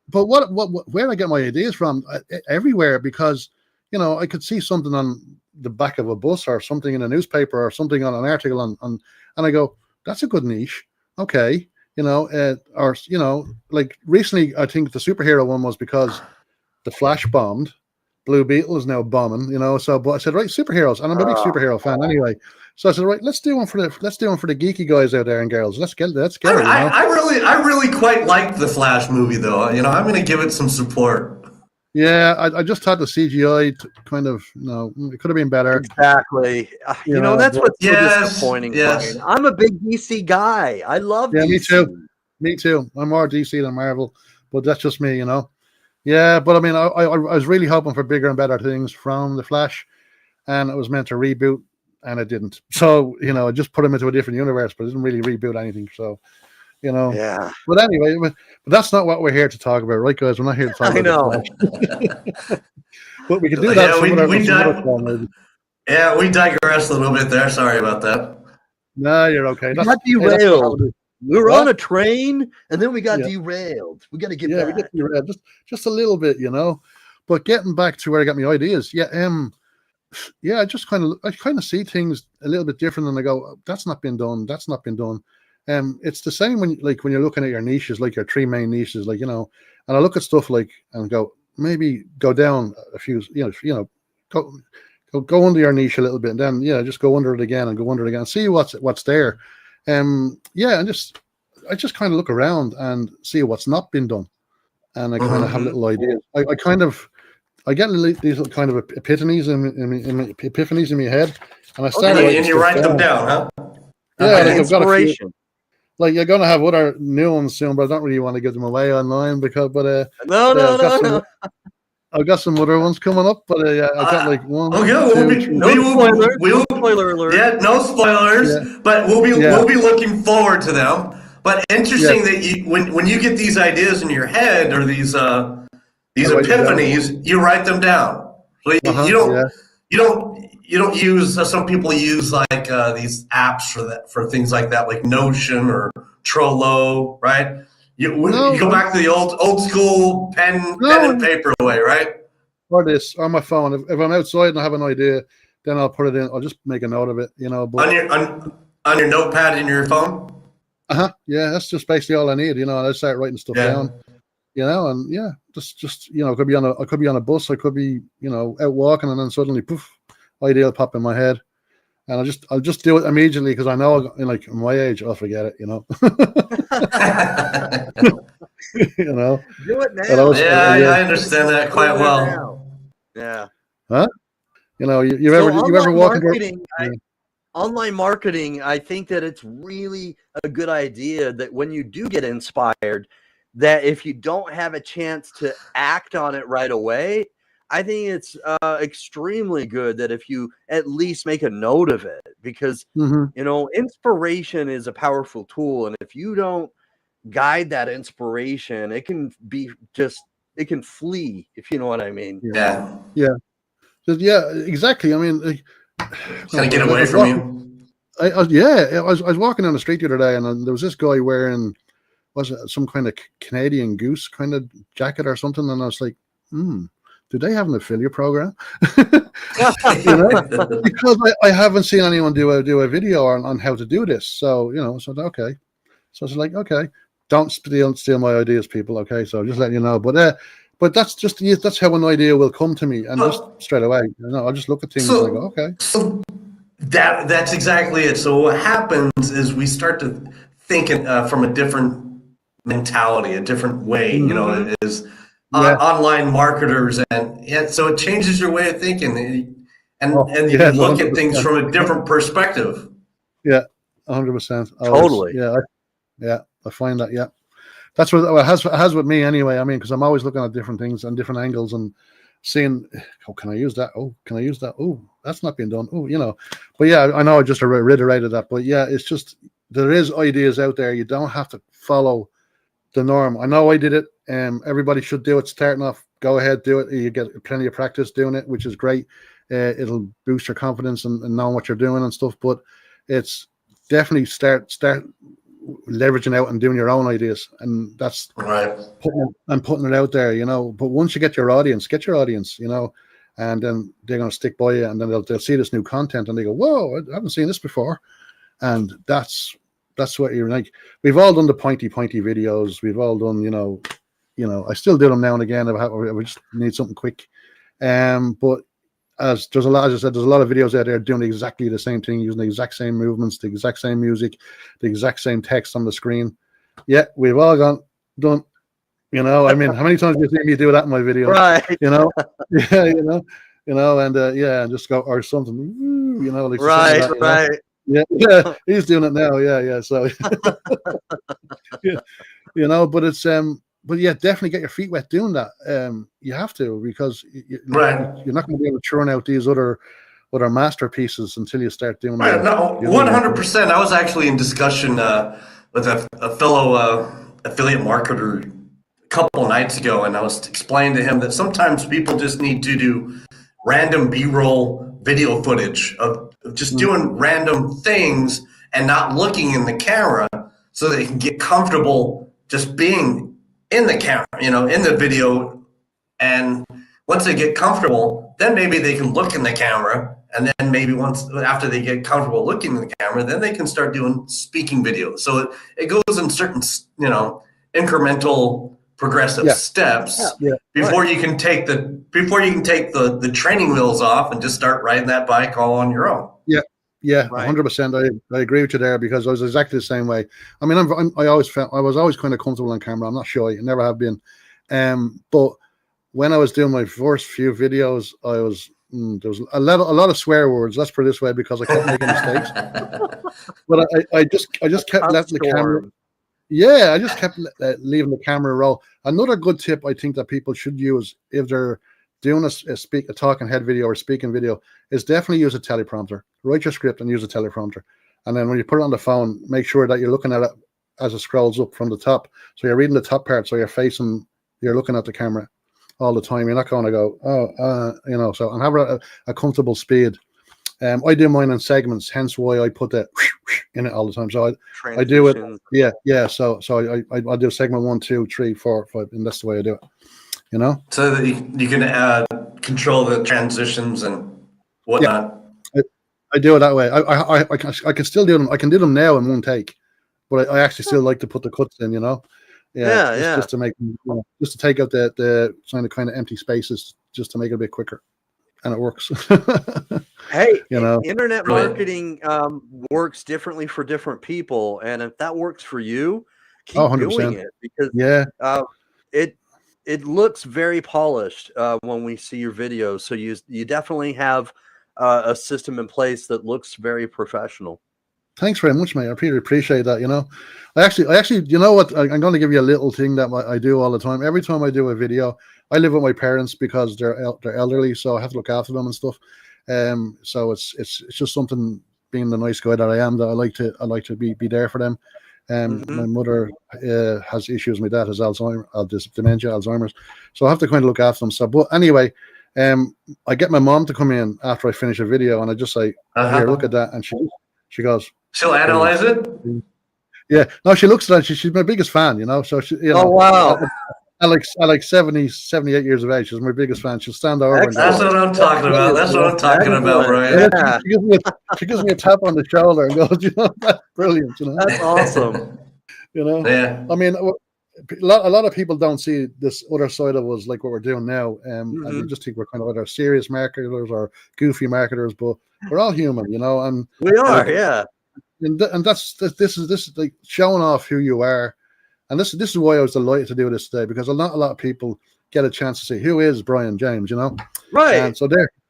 But where I get my ideas from everywhere, because I could see something on the back of a bus or something in a newspaper or something on an article and I go, that's a good niche. Okay. Or like recently I think the superhero one was because the Flash bombed. Blue Beetle is now bombing, but I said, right, superheroes, and I'm a big superhero fan anyway. So I said, right, let's do one for the geeky guys out there and girls. Let's get it. I really quite liked the Flash movie though. I'm going to give it some support. Yeah, I just thought the CGI kind of, it could have been better. Exactly. That's what's so disappointing. Yes. I'm a big DC guy. I love DC. Me too. Me too. I'm more DC than Marvel, but that's just me, Yeah, but I mean, I was really hoping for bigger and better things from the Flash, and it was meant to reboot, and it didn't. So I just put him into a different universe, but it didn't really reboot anything. So Yeah. But anyway, but that's not what we're here to talk about, right, guys? We're not here to talk about the Flash. But we can do that. We digressed a little bit there. Sorry about that. No, you're okay. We got derailed. We were on a train, and then we got derailed. We got to get back. We get derailed just a little bit, But getting back to where I got my ideas, I just kind of see things a little bit different, and I go, oh, that's not been done. That's not been done. It's the same when you're looking at your niches, like your three main niches, and I look at stuff and go, maybe go down a few, go under your niche a little bit, and then just go under it again and go under it again, see what's there. And I just kind of look around and see what's not been done, and I kind of have little ideas. I get these kind of epiphanies in my head, and I start. And you write them down, huh? Yeah, inspiration. You're gonna have other new ones soon, but I don't really want to give them away online No. I've got some other ones coming up, but I got one. No spoiler alert. Yeah, no spoilers. But we'll be looking forward to them. But interesting that when you get these ideas in your head or these epiphanies, you write them down. So you don't use. Some people use these apps for things like that, like Notion or Trello, right? You go back to the old school pen and paper way, right? Or on my phone. If I'm outside and I have an idea, then I'll put it in. I'll just make a note of it, But on your notepad in your phone. Yeah, that's just basically all I need. I start writing stuff down. And just I could be on a bus, I could be out walking, and then suddenly poof, idea will pop in my head, and I'll just do it immediately because I know in my age I'll forget it. Do it now. I understand that quite well. Yeah. Huh? You ever walk into online marketing? I think that it's really a good idea that when you do get inspired, that if you don't have a chance to act on it right away, I think it's extremely good that if you at least make a note of it, because inspiration is a powerful tool, and if you don't guide that inspiration, it can flee, if you know what I mean. Yeah, exactly. I mean, kind of get away from you. I was walking down the street the other day, and there was this guy wearing, was it some kind of Canadian Goose kind of jacket or something, and I was like, do they have an affiliate program? Because I haven't seen anyone do a video on how to do this. So so okay. So it's like, okay, don't steal my ideas, people. Okay, so just letting you know. But that's how an idea will come to me, and just straight away, I'll just look at things and I go, okay. So that's exactly it. So what happens is we start to think from a different mentality, a different way. It is. Online marketers, and so it changes your way of thinking, and you can look at things from a different perspective. Yeah, 100%. Totally. Yeah, I find that. Yeah, that's what it has with me anyway. I mean, because I'm always looking at different things and different angles and seeing, can I use that? Oh, can I use that? Oh, that's not being done. Oh, you know, but yeah, I know I just reiterated that, but yeah, it's just there is ideas out there. You don't have to follow the norm. I know I did it. Everybody should do it. Starting off, go ahead, do it. You get plenty of practice doing it, which is great. It'll boost your confidence and knowing what you're doing and stuff. But it's definitely start leveraging out and doing your own ideas, and that's Right. putting it out there, you know. But once you get your audience, you know, and then they're going to stick by you, and then they'll see this new content and they go, whoa, I haven't seen this before. And that's what you're like. We've all done the pointy videos. We've all done, you know, I still do them now and again. We just need something quick. But as I said, there's a lot of videos out there doing exactly the same thing, using the exact same movements, the exact same music, the exact same text on the screen. Yeah, we've all done, you know. I mean, how many times have you seen me do that in my videos? Right. You know, yeah, you know, and yeah, and just go or something, you know, like Right, like that, right. yeah, he's doing it now. Yeah. So, yeah, you know, but it's but yeah, definitely get your feet wet doing that. You have to, because you're not going to be able to churn out these other masterpieces until you start doing. Right. No, 100%. I was actually in discussion with a fellow affiliate marketer a couple of nights ago, and I was explaining to him that sometimes people just need to do random B-roll video footage of just doing random things and not looking in the camera, so they can get comfortable just being in the camera, you know, in the video. And once they get comfortable, then maybe they can look in the camera, and then maybe after they get comfortable looking in the camera, then they can start doing speaking videos. So it goes in certain, you know, incremental progressive steps before you can take the training wheels off and just start riding that bike all on your own. Yeah, 100%. I agree with you there, because I was exactly the same way. I mean, I was always kind of comfortable on camera. I'm not shy. I never have been. But when I was doing my first few videos, there was a lot of swear words. Let's put it this way, because I kept making mistakes. But I just kept letting the camera. Yeah, I just kept leaving the camera roll. Another good tip I think that people should use if they're doing a talking head video or speaking video is definitely use a teleprompter. Write your script and use a teleprompter. And then when you put it on the phone, make sure that you're looking at it as it scrolls up from the top. So you're reading the top part, so you're looking at the camera all the time. You're not going to go, you know, so, and have a comfortable speed. I do mine in segments, hence why I put that in it all the time. So I do it. Yeah. So I do segment 1, 2, 3, 4, 5, and that's the way I do it. You know, so that you can control the transitions and whatnot. Yeah, I do it that way. I can still do them. I can do them now in one take, but I actually still like to put the cuts in. You know, just to make, just to take out the kind of empty spaces, just to make it a bit quicker, and it works. Hey, you know, internet marketing works differently for different people, and if that works for you, keep doing it, because it looks very polished when we see your videos. So you definitely have a system in place that looks very professional. Thanks very much, mate. I really appreciate that. You know, I actually, you know what? I'm going to give you a little thing that I do all the time. Every time I do a video, I live with my parents because they're elderly, so I have to look after them and stuff. So it's just something, being the nice guy that I am, that I like to be there for them. My mother has issues. My dad has Alzheimer's, so I have to kind of look after them. So, but anyway, I get my mom to come in after I finish a video, and I just say, "Here, look at that," and she goes, she'll analyze it. Yeah, no, she looks at it. She's my biggest fan, you know. So she, you know, oh wow. I like 78 years of age. She's my biggest fan. She'll stand over. That's what I'm talking about. That's what I'm talking about, Brian. Yeah. She gives me a tap on the shoulder and goes, you know, that's brilliant. You know, that's awesome. You know, yeah. I mean, a lot of people don't see this other side of us, like what we're doing now, and they just think we're kind of either serious marketers or goofy marketers, but we're all human, you know. And we are, yeah. And this is like showing off who you are. And this is why I was delighted to do this today, because not a lot of people get a chance to see who is Brian James, you know? Right. And so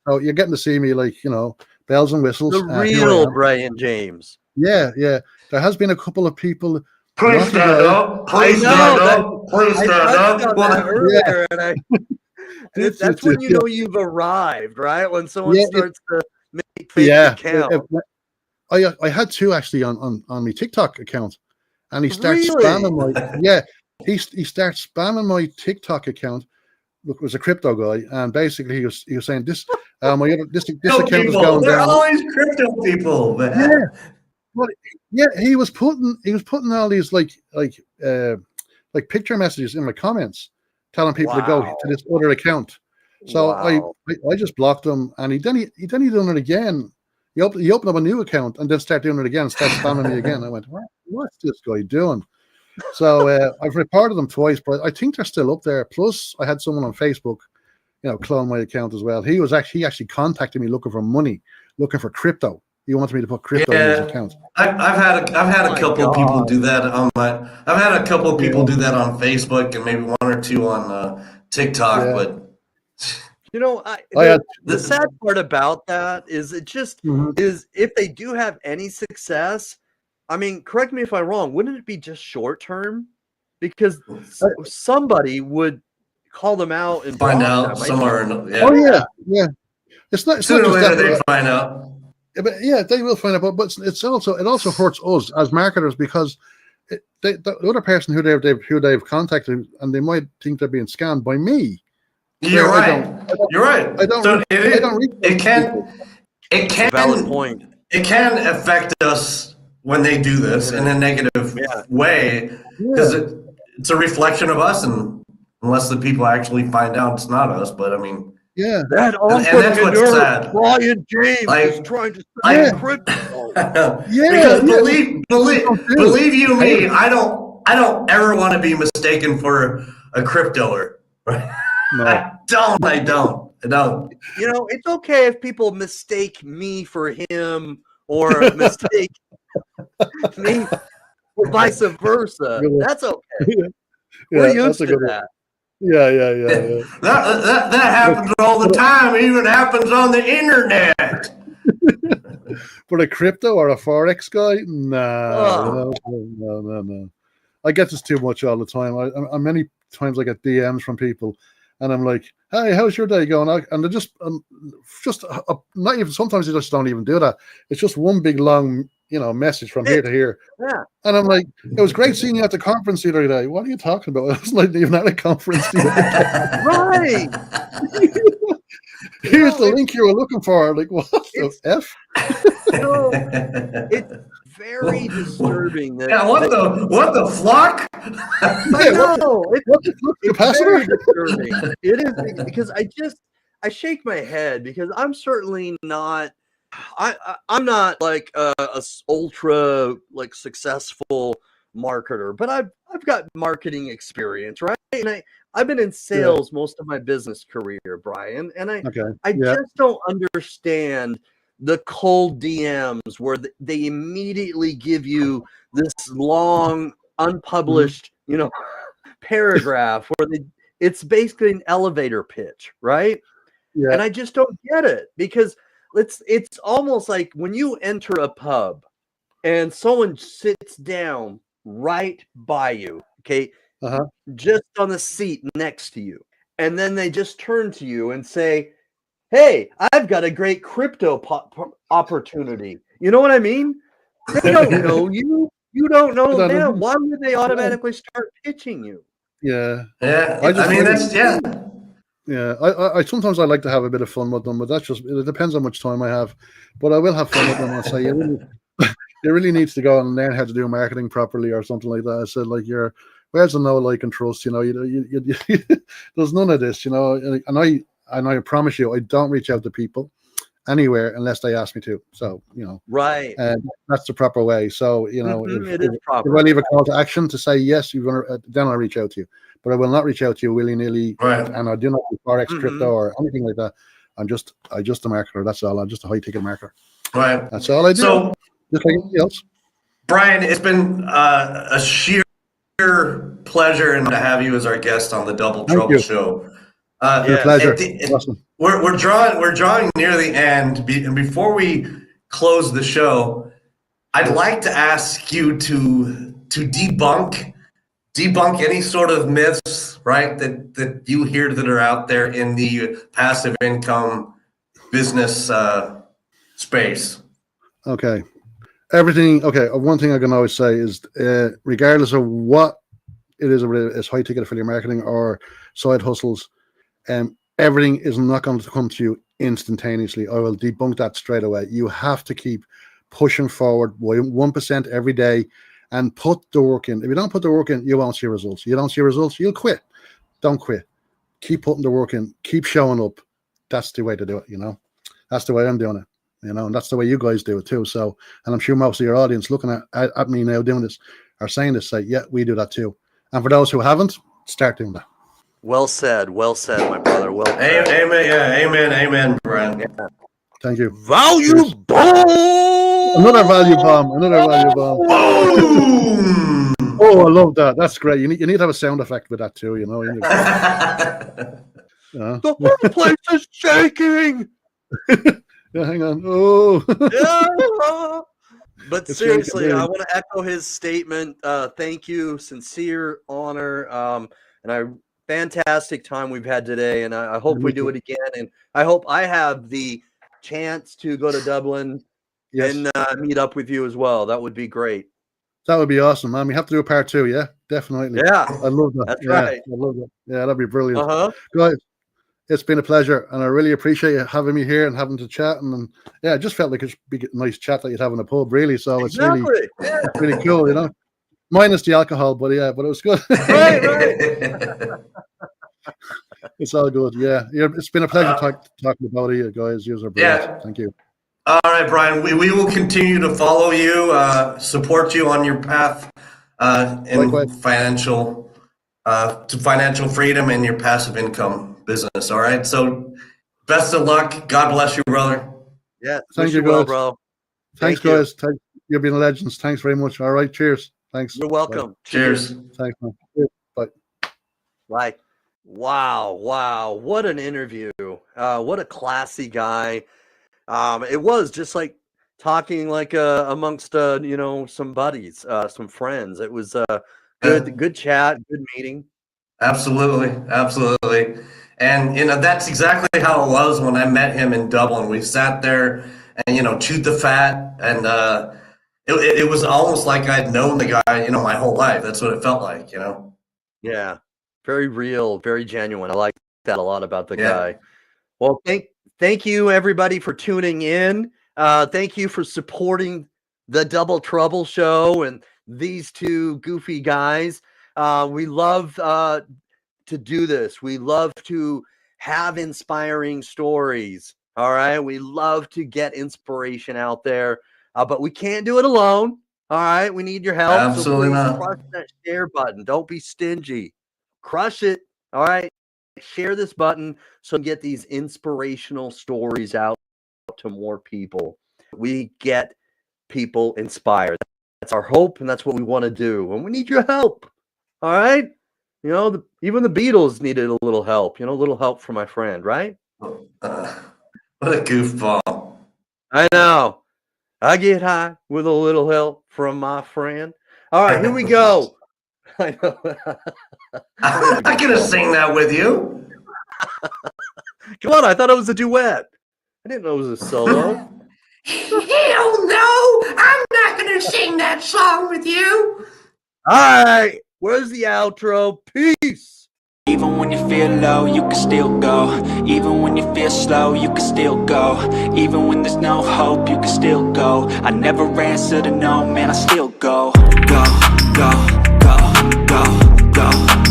you're getting to see me, like, you know, bells and whistles. The real Brian James. Yeah. There has been a couple of people. Please stand up. Please stand up. Please stand up. Earlier, and that's when you know you've arrived, right? When someone starts to make fake account. I had two actually on my TikTok account, and he starts Really? spamming my he starts spamming my TikTok account. Look, it was a crypto guy, and basically he was saying this this account people, is going they're down. always crypto people, man. Yeah, well, yeah, he was putting all these like picture messages in my comments, telling people to go to this other account. So I just blocked him, and he done it again. He opened up a new account and then start doing it again and start spamming me again. I went, what's this guy doing? So I've reported them twice, but I think they're still up there. Plus, I had someone on Facebook, clone my account as well. He actually contacted me looking for money, looking for crypto. He wanted me to put crypto in his account. I've had a couple of people do that on my. I've had a couple of people do that on Facebook and maybe one or two on TikTok, but. The sad part about that is it just is if they do have any success, I mean, correct me if I'm wrong, wouldn't it be just short term? Because somebody would call them out and find out somewhere. Oh yeah. It's not sooner or later they find out. But yeah, they will find out. But it also hurts us as marketers because the other person who they've contacted, and they might think they're being scammed by me. You're right. You're right. It can valid point. It can affect us when they do this in a negative way because it's a reflection of us, and unless the people actually find out it's not us. But I mean, that and that's what's sad. Brian James is trying to sell crypto. Because believe you me, I don't ever want to be mistaken for a cryptoer. No. I don't. It's okay if people mistake me for him or mistake me or vice versa. That's okay. We're used to that. Yeah. That happens all the time. It even happens on the internet. For a crypto or a forex guy, no. I get this too much all the time. I many times I get DMs from people. And I'm like, hey, how's your day going? And they're just not even, sometimes they just don't even do that. It's just one big long, message from here to here. Yeah. And I'm like, it was great seeing you at the conference the other day. What are you talking about? I was not even at a conference the other day. Right. Here's the link you were looking for. Like, what the F? It's very disturbing. What the flock? I know. It's very disturbing. It is because I shake my head because I'm certainly not. I'm not like a ultra like successive marketer, but I've got marketing experience, right? And I've been in sales most of my business career, Brian, and I just don't understand the cold DMs where they immediately give you this long unpublished, paragraph where it's basically an elevator pitch, right? Yeah. And I just don't get it because it's almost like when you enter a pub and someone sits down right by you, okay, just on the seat next to you, and then they just turn to you and say, hey, I've got a great crypto opportunity. You know what I mean? They don't know you. You don't know them. Why would they automatically start pitching you? Yeah. I sometimes I like to have a bit of fun with them, but it depends how much time I have. But I will have fun with them. I'll say you really needs to go and learn how to do marketing properly or something like that. I said, like, where's the know, like, and trust? There's none of this, and I promise you, I don't reach out to people anywhere unless they ask me to. So, right. And that's the proper way. So, it is proper. If I leave a call to action to say, yes, then I'll reach out to you. But I will not reach out to you willy-nilly. Right. And I do not do Forex, crypto, or anything like that. I'm just a marketer. That's all. I'm just a high-ticket marketer. Right. That's all I do. So, just like anything else. Brian, it's been a sheer pleasure to have you as our guest on the Double Trouble Show. Your pleasure. Awesome. We're drawing near the end, and before we close the show, I'd like to ask you to debunk any sort of myths, right, that you hear that are out there in the passive income business space. Okay. Everything. Okay. One thing I can always say is, regardless of what it is, whether it's high ticket affiliate marketing or side hustles, everything is not going to come to you instantaneously. I will debunk that straight away. You have to keep pushing forward 1% every day and put the work in. If you don't put the work in, you won't see results. You don't see results, you'll quit. Don't quit. Keep putting the work in. Keep showing up. That's the way to do it, you know. That's the way I'm doing it, you know, and that's the way you guys do it too. So, and I'm sure most of your audience looking at me now doing this are saying this, say, yeah, we do that too. And for those who haven't, start doing that. Well said, my brother. Well said. Amen. Yeah, amen, Brian. Yeah. Thank you. Value bomb. Another value bomb. Boom! Oh, I love that. That's great. You need to have a sound effect with that too, you know. The whole place is shaking. Yeah, hang on. Oh. Yeah. But It's seriously, really I want to echo his statement. Thank you, sincere honor, and fantastic time we've had today. And I hope we do it again. And I hope I have the chance to go to Dublin and meet up with you as well. That would be great. That would be awesome, man. We have to do a part 2, yeah? Definitely. Yeah. I love that. That's right. I love that. Yeah, that'd be brilliant. Uh-huh. Guys, it's been a pleasure, and I really appreciate you having me here and having to chat. And yeah, it just felt like it'd be a nice chat that you'd have in a pub, really. So it's really cool, you know. Minus the alcohol, but it was good. Right. It's all good. Yeah. It's been a pleasure talking about you guys. You are brilliant. Yeah. Thank you. All right, Brian. We will continue to follow you, support you on your path in financial freedom and your passive income business. All right. So, best of luck. God bless you, brother. Yeah. Thank you, well, guys. bro. Thanks, guys. You've been legends. Thanks very much. All right. Cheers. Thanks. You're welcome. Bye. Cheers. Thanks, man. Bye. Bye. Wow. What an interview. What a classy guy. It was just like talking like amongst some buddies, some friends. It was good chat, good meeting. Absolutely. And that's exactly how it was when I met him in Dublin. We sat there and chewed the fat, and it was almost like I'd known the guy my whole life. That's what it felt like. Yeah, very real, very genuine. I like that a lot about the guy. Well, thank you everybody for tuning in. Thank you for supporting the Double Trouble Show and these two goofy guys. We love to do this. We love to have inspiring stories. All right. We love to get inspiration out there, but we can't do it alone. All right. We need your help. Absolutely not. Crush that share button. Don't be stingy. Crush it. All right. Share this button so we get these inspirational stories out to more people. We get people inspired. That's our hope, and that's what we want to do. And we need your help. All right. Even the Beatles needed a little help. A little help from my friend, right? What a goofball. I know. I get high with a little help from my friend. All right, here we go. I know. I could have sing that with you. Come on, I thought it was a duet. I didn't know it was a solo. Hell no! I'm not going to sing that song with you. All right, where's the outro? Peace. Even when you feel low, you can still go. Even when you feel slow, you can still go. Even when there's no hope, you can still go. I never answer to no, man, I still go. Go, go, go, go, go, go,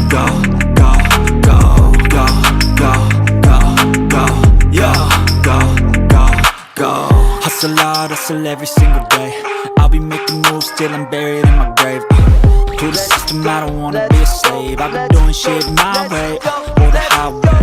go, go, go, go, go, go, yo, go. Hustle hard, hustle every single day. I'll be making moves till I'm buried in my grave. To the system, I don't wanna be a slave. I've been doing shit my way, or the highway.